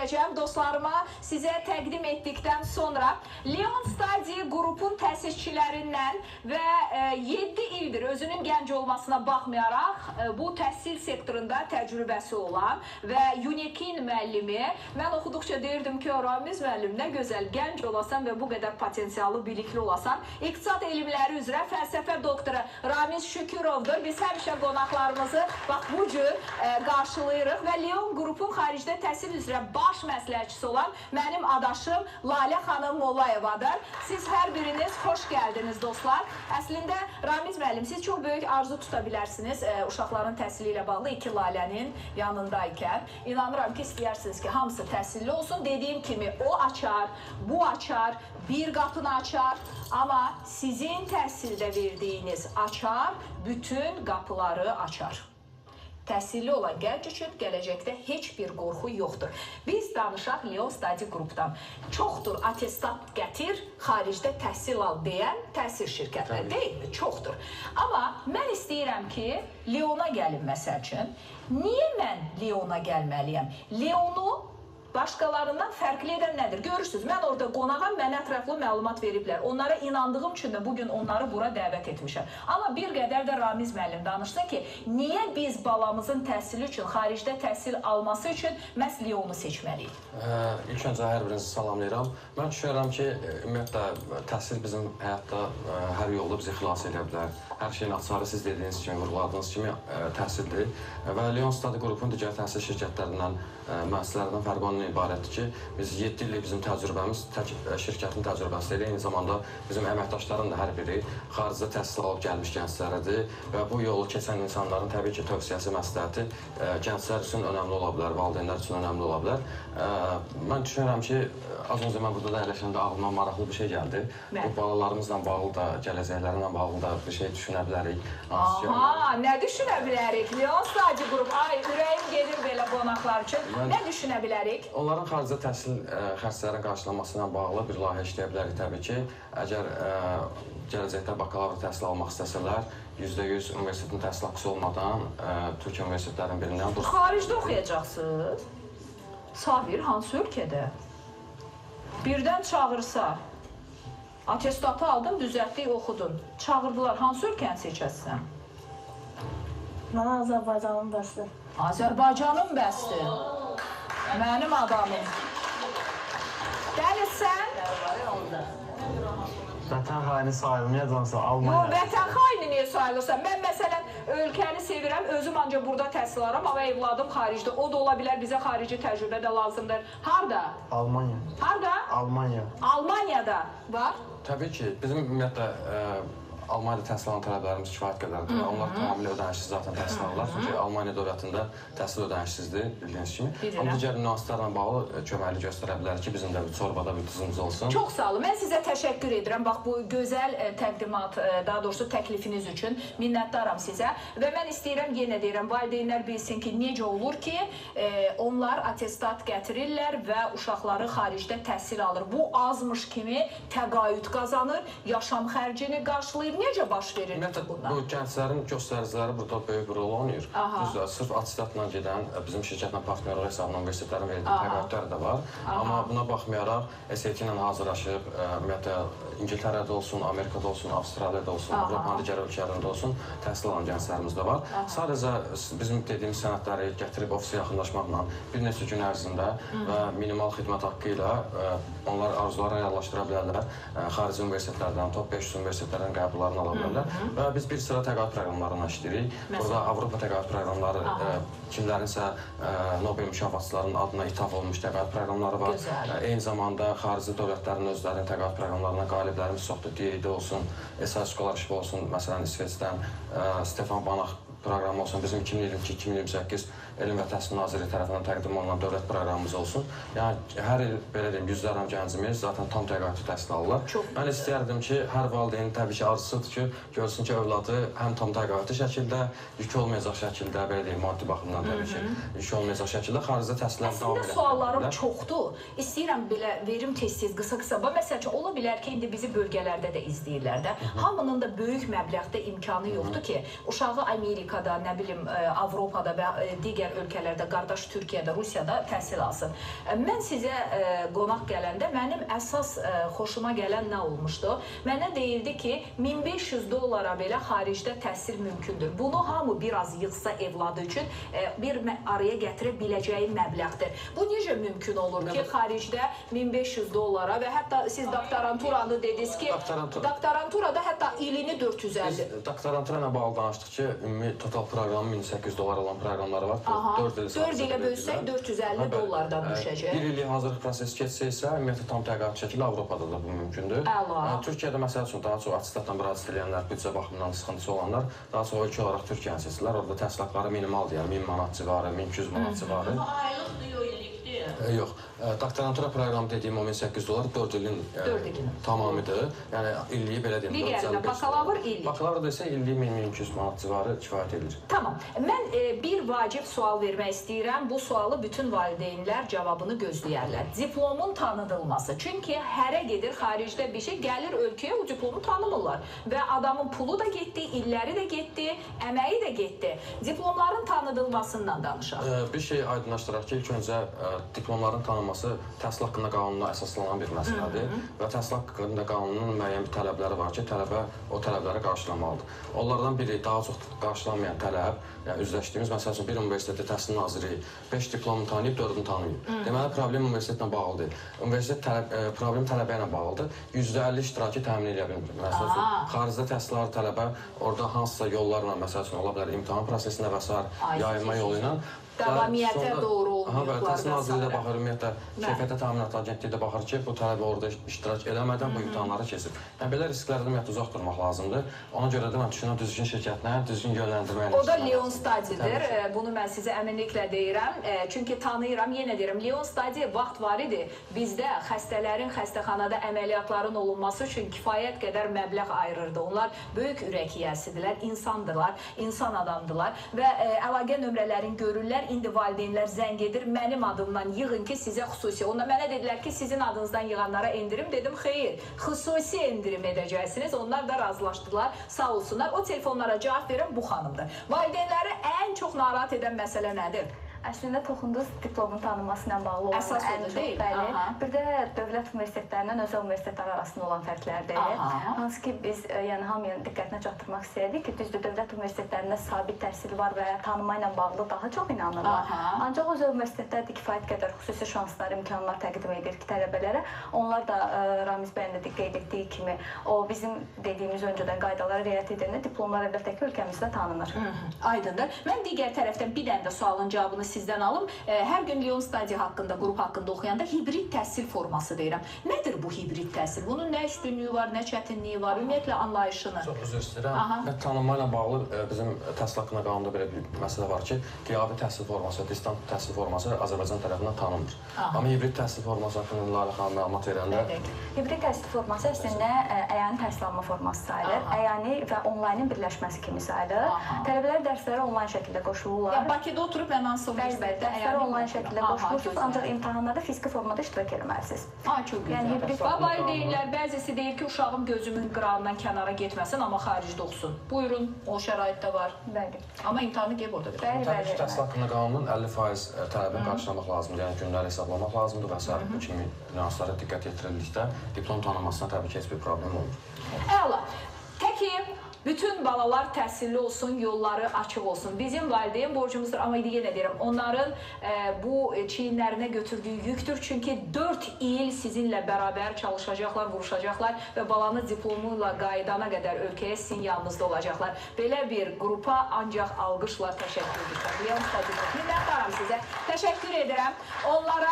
istəyəcəm dostlarıma sizə təqdim etdikdən sonra Leon Study qrupun təsisçilərindən və 7 ildir özünün gənc olmasına baxmayaraq bu təhsil sektorunda təcrübəsi olan və Unikin müəllimi. Mən oxuduqca deyirdim ki, Ramiz müəllim, nə gözəl gənc olasan və bu qədər potensialı, bilikli olasan. İqtisad elmləri üzrə fəlsəfə doktoru Ramiz Şükürovdur. Biz həmişə qonaqlarımızı bax bu cür qarşılayırıq və Leon qrupun xaricdə təhsil üzrə baş məsləhətçisi olan mənim adaşım Lalə xanım Mollayevadır. Siz hər biriniz xoş gəldiniz dostlar. Əslində Ramiz müəllim, siz çox böyük arzu tuta bilərsiniz uşaqların təhsili ilə bağlı iki Lalənin yanındaykən. İnanıram ki, istəyirsiniz ki, hamısı təhsilli olsun. Dediyim kimi o açar, bu açar, bir qapını açar. Amma sizin təhsildə verdiyiniz açar bütün qapıları açar. Təhsilli olan gənc üçün gələcəkdə heç bir qorxu yoxdur. Biz danışaq Leon Study qrupdan. Çoxdur atestat gətir, xaricdə təhsil al deyən təhsil şirkətləri deyilmi? Çoxdur. Amma mən istəyirəm ki, Leona gəlin məsəl üçün. Niyə mən Leona gəlməliyəm? Leonu başqalarından fərqli edən nədir? Görürsünüz, mən orada qonağam, mənə ətraflı məlumat veriblər. Onlara inandığım üçün də bugün onları bura dəvət etmişəm. Amma bir qədər də Ramiz müəllim danışsın ki, niyə biz balamızın təhsili üçün, xaricdə təhsil alması üçün məhz Leonu seçməliyik? İlk öncə hər birinizi salamlayıram. Mən düşünürəm ki, ümumiyyətlə, təhsil bizim həyatda hər yolda bizi xilas edə bilər. Hər şeyin açarı siz dediyiniz kimi, vurguladığınız kimi təhsildir. Və Leon Study qrupun digər təhsil şirkətlərindən, müəssisələrdən fərqi ondan ibarətdir ki, biz 7 illik bizim təcrübəmiz tək şirkətin təcrübəsidir. Eyni zamanda bizim əməkdaşların da hər biri xaricdə təhsil alıb gəlmiş gənclərdir və bu yolu keçən insanların təbii ki, tövsiyəsi, məsləhəti gənclər üçün önəmli ola bilər, valideynlər üçün önəmli ola bilər. Mən düşünürəm ki, az öncə mən burada da əyləşəndə ağlıma maraqlı bir şey gəldi. Bu balalarımızla bağlı da, gələcəklərinlə bağlı da bir şey düşünə bilərik. Aha, nə düşünə bilərik? Leon Study qrup, ay, ürəyim gedir belə qonaqlar üçün. Nə düşünə bilərik? Onların xaricdə təhsil xərclərinin qarşılanması ilə bağlı bir layihə işləyə bilərik təbii ki. Əgər gələcəkdə bakalavr təhsil almaq istəsələr, %100 universitetin təhsil haqqısı olmadan Türkiyə universitetlərinin birindən... Xaricdə oxuyacaqsınız? Sabir, hansı ölkədə? Birdən çağırsa, atestatı aldın, düzəltdik, oxudun. Çağırdılar, hansı ölkəni seçəsən? Mənə Azərbaycanın bəsdir. Azərbaycanın bəsdir. Mənim adamım. Dəli sən? Vətən xaini sayılmayacaqsa Almanya. Yox, vətən xaini niyə sayılırsan? Mən məsələn ölkəni sevirəm, özüm ancaq burada təhsil alıram, amma evladım xaricdə. O da ola bilər, bizə xarici təcrübə də lazımdır. Harda? Almanya. Harda? Almanya. Almaniyada var. Təbii ki, bizim ümumiyyətlə Almaniyada təhsil alan tələbələrimiz kifayət qədərdir. Onlar tamamilə ödənişsiz zaten təhsil alırlar. Çünki Almaniya dövlətində təhsil ödənişsizdir, bildiyiniz kimi. Amma digər nüanslarla bağlı köməkli göstərə bilər ki, bizim də bir çorbada bir tuzumuz olsun. Çox sağ olun. Mən sizə təşəkkür edirəm. Bax, bu gözəl təqdimat, daha doğrusu təklifiniz üçün minnətdaram sizə. Və mən istəyirəm, yenə deyirəm, valideynlər bilsin ki, necə olur ki, onlar atestat gətirirlər və uşaqları xaricdə təhsil alır. Bu azmış kimi təqaüd qazanır, yaşam xərcini qarşılayır. Necə baş verir bunlar? Bu gənclərin göstəriciləri burada böyük bir rol oynayır. Düzdür, sırf atestatla gedən, bizim şirkətlə partner hesabına universitetlərin verdiyi təqaüdlər də var. Amma buna baxmayaraq, SAT ilə hazırlaşıb, ümumiyyətlə, İngiltərədə olsun, Amerikada olsun, Avstraliyada olsun, Avropanın digər ölkələrində olsun, təhsil alan gənclərimiz də var. Sadəcə bizim dediyimiz sənədləri gətirib ofisə yaxınlaşmaqla bir neçə gün ərzində və minimal xidmət haqqı ilə onlar arzuları reallaşdıra bilərlər. Xarici universitetlərdən, top 500 universitetlərdən qəbullarını ala bilərlər. Və biz bir sıra təqaüd proqramlarına işləyirik. Burada Avropa təqaüd proqramları, kimlərinsə Nobel mükafatçılarının adına ithaf olunmuş təqaüd proqramları var. Eyni zamanda xarici dövlətlərin özlərinin təqaüd proqramlarına qaliblərimiz çoxdur. DED olsun, SI Scholarship olsun, məsələn İsveçdən Stefan Banach proqramı olsun, bizim 2022-2028 Elm və Təhsil Nazirliyi tərəfindən təqdim olunan dövlət proqramımız olsun. Yəni, hər il, belə deyim, yüzlərlə gəncimiz zaten tam təqaüdlü təhsil alırlar. Mən istəyərdim ki, hər valideynin təbii ki, arzusudur ki, görsün ki, övladı həm tam təqaüdlü şəkildə, yük olmayacaq şəkildə, belə deyim, maddi baxımdan təbii ki, yük olmayacaq şəkildə xaricdə təhsillərini davam edə. Əslində, suallarım çoxdur. İstəyirəm belə, verim tez-tez, qısa-qısa. Məsəl üçün, ola bilər ki, indi bizi bölgələrdə də izləyirlər də. Hamının da böyük məbləğdə imkanı yoxdur ki, uşağı Amerikada, nə bilim, Avropada və digər digər ölkələrdə, qardaş Türkiyədə, Rusiyada təhsil alsın. Mən sizə qonaq gələndə mənim əsas xoşuma gələn nə olmuşdu? Mənə deyildi ki, $1500 belə xaricdə təhsil mümkündür. Bunu hamı biraz yığsa evladı üçün bir araya gətirə biləcəyi məbləğdir. Bu necə mümkün olur ki, xaricdə $1500 və hətta siz doktoranturanı dediniz ki, doktoranturada hətta ilini 450. Biz doktorantura ilə bağlı danışdıq ki, ümumi total proqramı $1800 olan proqramları var. 4 ilə bölsək $450 düşəcək. Bir illik hazırlıq prosesi keçsə isə, ümumiyyətlə tam təqaüd şəkildə Avropada da bu mümkündür. Türkiyədə məsəl üçün daha çox atistatla müraciət edənlər, büdcə baxımından sıxıntısı olanlar daha çox ölkə olaraq Türkiyəni seçirlər. Orada təhsil haqqları minimaldır, yəni 1000 manat civarı, 1200 manat civarı. Amma aylıq yox, illikdir. Yox, doktorantura proqramı dediyim o $1800 4 ilin tamamıdır. Yəni illiyi belə deyim. Digərinə bakalavr illik. Bakalavr isə illiyi 1200 manat civarı kifayət edir. Tamam. Mən bir vacib sual vermək istəyirəm. Bu sualı bütün valideynlər cavabını gözləyərlər. Diplomun tanıdılması. Çünki hərə gedir xaricdə bir şey, gəlir ölkəyə o diplomu tanımırlar. Və adamın pulu da getdi, illəri də getdi, əməyi də getdi. Diplomların tanıdılmasından danışaq. Bir şey aydınlaşdıraq ki, ilk öncə diplomların tanınması təhsil haqqında qanununa əsaslanan bir məsələdir və təhsil haqqında qanunun müəyyən bir tələbləri var ki, tələbə o tələbləri qarşılamalıdır. Onlardan biri daha çox qarşılanmayan tələb, yəni üzləşdiyimiz, məsəl üçün bir universitetdə təhsil naziri 5 diplomunu tanıyıb, 4-ünü tanıyıb. Deməli, problem universitetlə bağlı deyil. Universitet problem tələbə ilə bağlıdır. %50 iştirakı təmin edə bilmir. Məsəl üçün, xaricdə təhsil alan tələbə orada hansısa yollarla, məsəl üçün, ola bilər imtahan prosesində və s. yayılma yolu ilə davamiyyətə doğru olmayıblar. Təhsil Nazirliyi də baxır, ümumiyyətlə, Keyfiyyətə Təminat Agentliyi də baxır ki, bu tələbə orada iştirak eləmədən bu imtahanları keçir. Yəni, belə risklərdən ümumiyyətlə uzaq durmaq lazımdır. Ona görə də mən düşünürəm, düzgün şirkətlə, düzgün yönləndirməklə. O da Leon Study'dir. Bunu mən sizə əminliklə deyirəm. Çünki tanıyıram, yenə deyirəm, Leon Study vaxt var idi. Bizdə xəstələrin xəstəxanada əməliyyatların olunması üçün kifayət qədər məbləğ ayırırdı. Onlar böyük ürək yiyəsidirlər, insandırlar, insan adamdırlar və əlaqə nömrələrini görürlər. İndi valideynlər zəng edir, mənim adımdan yığın ki, sizə xüsusi. Onlar mənə dedilər ki, sizin adınızdan yığanlara endirim. Dedim, xeyr, xüsusi endirim edəcəksiniz. Onlar da razılaşdılar, sağ olsunlar. O telefonlara cavab verən bu xanımdır. Valideynləri ən çox narahat edən məsələ nədir? Əslində toxunduğunuz diplomun tanınması ilə bağlı olan əsas ən çox bəli. Bir də dövlət universitetlərindən özəl universitetlər arasında olan fərqlərdir. Hansı ki biz yəni hamının diqqətinə çatdırmaq istəyirdik ki, düzdür dövlət universitetlərində sabit təhsil var və tanınma ilə bağlı daha çox inanırlar. Ancaq özəl universitetlər də kifayət qədər xüsusi şanslar, imkanlar təqdim edir ki, tələbələrə. Onlar da Ramiz bəyin də qeyd etdiyi kimi o bizim dediyimiz öncədən qaydalara riayət edəndə diplomlar əlbəttə ki ölkəmizdə tanınır. Aydındır. Mən digər tərəfdən bir dənə də sualın cavabını sizdən alım. Hər gün Leon Study haqqında, qrup haqqında oxuyanda hibrid təhsil forması deyirəm. Nədir bu hibrid təhsil? Bunun nə üstünlüyü var, nə çətinliyi var? Ümumiyyətlə anlayışını. Çox üzr istəyirəm. Tanınma ilə bağlı bizim təhsil haqqında qanunda belə bir məsələ var ki, qiyabi təhsil forması, distant təhsil forması Azərbaycan tərəfindən tanınmır. Amma hibrid təhsil forması haqqında Lalə xanım məlumat verəndə... Hibrid təhsil forması əslində əyani təhsil alma forması sayılır. Əyani və onlayının birləşməsi kimi sayılır. Tələbələr dərslərə onlayn şəkildə qoşulurlar. Bakıda oturub mən hansı dərslər onlayn şəkildə qoşulursunuz, ancaq imtahanlarda fiziki formada iştirak etməlisiniz. Çox gözəl. Valideynlər bəzisi deyir ki, uşağım gözümün qırağından kənara getməsin, amma xaricdə oxusun. Buyurun, o şəraitdə var. Bəli. Amma imtahanı qeyb orada verir. Təbii ki, təhsil haqqında qanunun 50% tələbini qarşılamaq lazımdır, yəni günləri hesablamaq lazımdır və s. Bu kimi nüanslara diqqət yetirildikdə diplom tanınmasına təbii ki, heç bir problem olmur. Əla. Təki bütün balalar təhsilli olsun, yolları açıq olsun. Bizim valideyn borcumuzdur, amma yenə deyirəm, onların bu çiyinlərinə götürdüyü yükdür. Çünki 4 il sizinlə bərabər çalışacaqlar, vuruşacaqlar və balanız diplomuyla qaydana qədər ölkəyə sizin yanınızda olacaqlar. Belə bir qrupa ancaq alqışla təşəkkür edirəm. Leon Study, minnətdaram sizə. Təşəkkür edirəm. Onlara